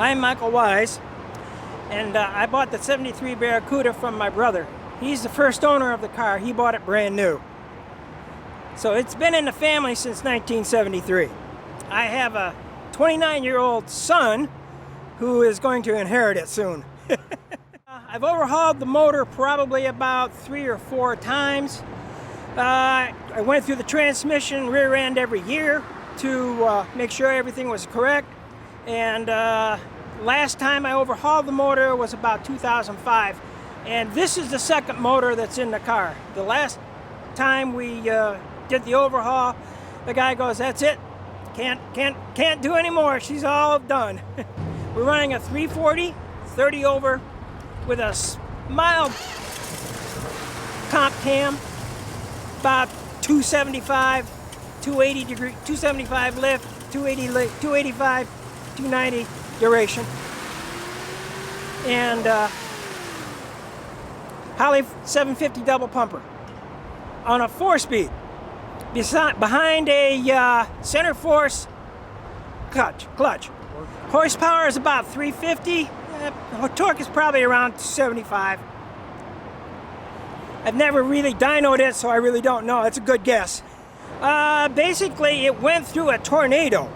I'm Michael Wyse, and I bought the '73 Barracuda from my brother. He's the first owner of the car. He bought it brand new. So it's been in the family since 1973. I have a 29-year-old son who is going to inherit it soon. I've overhauled the motor probably about 3 or 4 times. I went through the transmission rear end every year to make sure everything was correct. And last time I overhauled the motor was about 2005. And this is the second motor that's in the car. The last time we did the overhaul, the guy goes, "That's it. Can't do any more. She's all done." We're running a 340, 30 over with a mild comp cam, about 275, 280 degree, 275 lift, 285, 290 duration, and Holley 750 double pumper on a 4-speed behind a center force clutch. Horsepower is about 350. Torque is probably around 75. I've never really dynoed it, so I really don't know. It's a good guess. Basically, it went through a tornado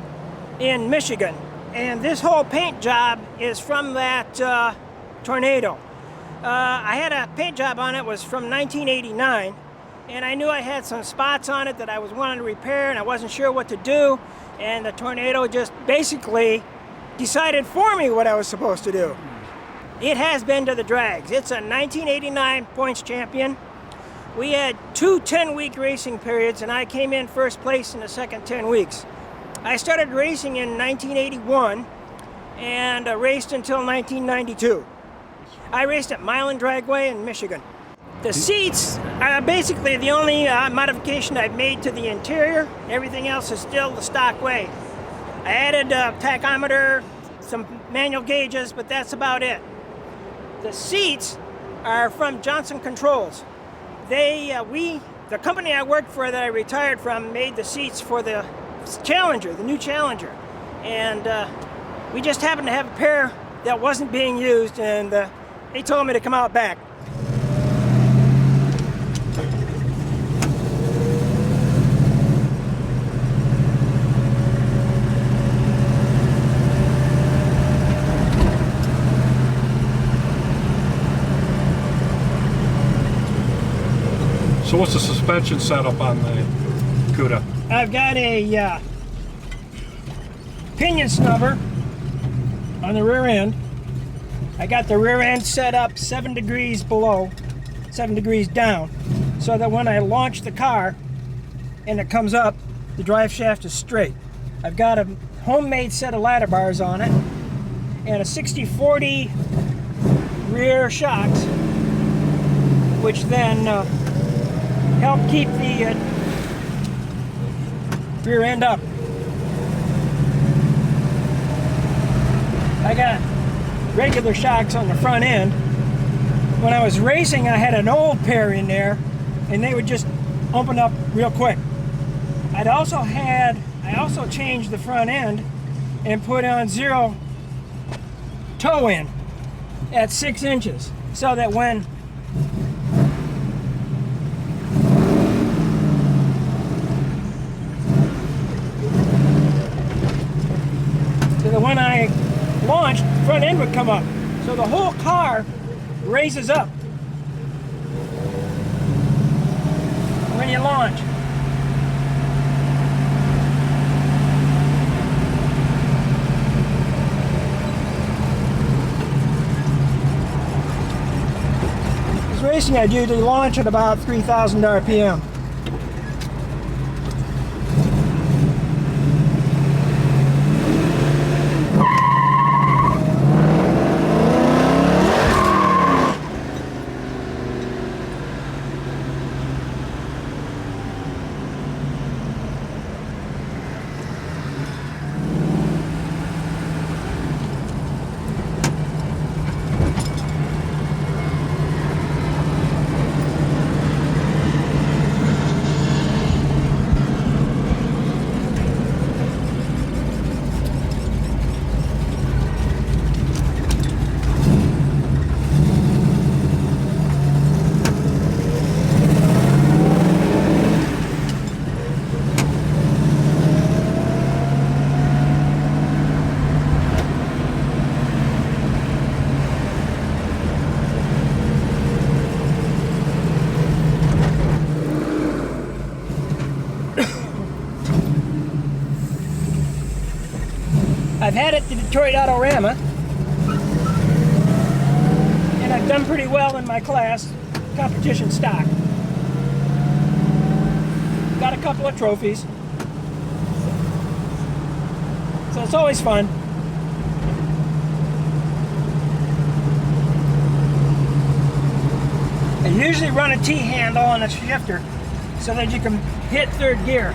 in Michigan, and this whole paint job is from that tornado. I had a paint job on it, was from 1989, and I knew I had some spots on it that I was wanting to repair, and I wasn't sure what to do, and the tornado just basically decided for me what I was supposed to do. It has been to the drags. It's a 1989 points champion. We had 2 10-week racing periods, and I came in first place in the second 10 weeks. I started racing in 1981 and raced until 1992. I raced at Mile and Dragway in Michigan. The seats are basically the only modification I've made to the interior. Everything else is still the stock way. I added a tachometer, some manual gauges, but that's about it. The seats are from Johnson Controls. The company I worked for that I retired from made the seats for the Challenger, the new Challenger. And we just happened to have a pair that wasn't being used, and they told me to come out back. So what's the suspension setup on the Cuda? I've got a pinion snubber on the rear end. I got the rear end set up 7 degrees below, 7 degrees down, so that when I launch the car and it comes up, the drive shaft is straight. I've got a homemade set of ladder bars on it and a 60/40 rear shocks, which then help keep the rear end up. I got regular shocks on the front end. When I was racing, I had an old pair in there, and they would just open up real quick. I also changed the front end and put on 0 toe in at 6 inches, so that when I launched, the front end would come up. So the whole car raises up when you launch. This racing, I usually launch at about 3,000 RPM. I've had it to Detroit Autorama, and I've done pretty well in my class, competition stock. Got a couple of trophies, so it's always fun. I usually run a T-handle on a shifter so that you can hit third gear.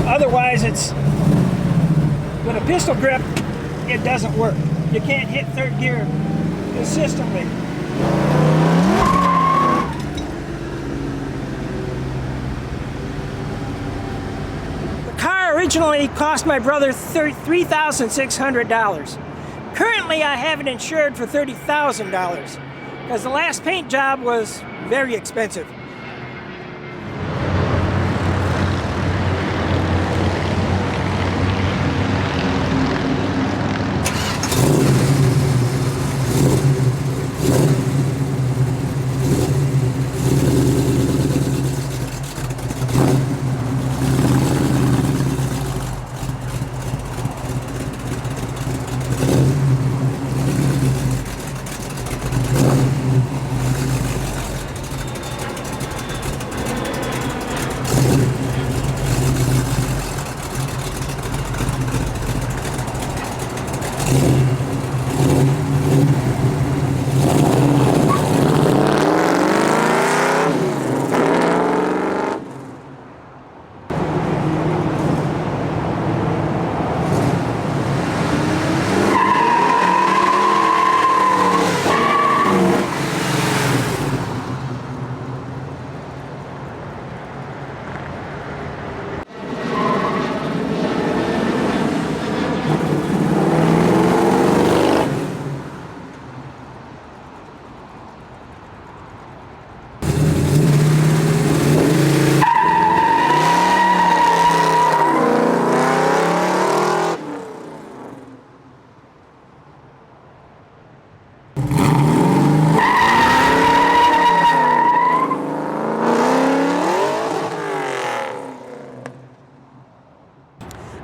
Otherwise, it's with a pistol grip, it doesn't work. You can't hit third gear consistently. The car originally cost my brother $3,600. Currently, I have it insured for $30,000 because the last paint job was very expensive.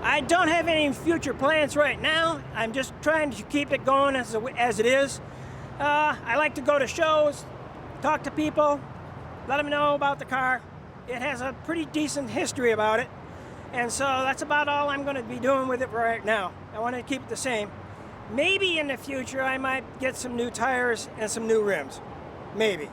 I don't have any future plans right now. I'm just trying to keep it going as it is. I like to go to shows, talk to people, let them know about the car. It has a pretty decent history about it. And so that's about all I'm going to be doing with it right now. I want to keep it the same. Maybe in the future I might get some new tires and some new rims. Maybe.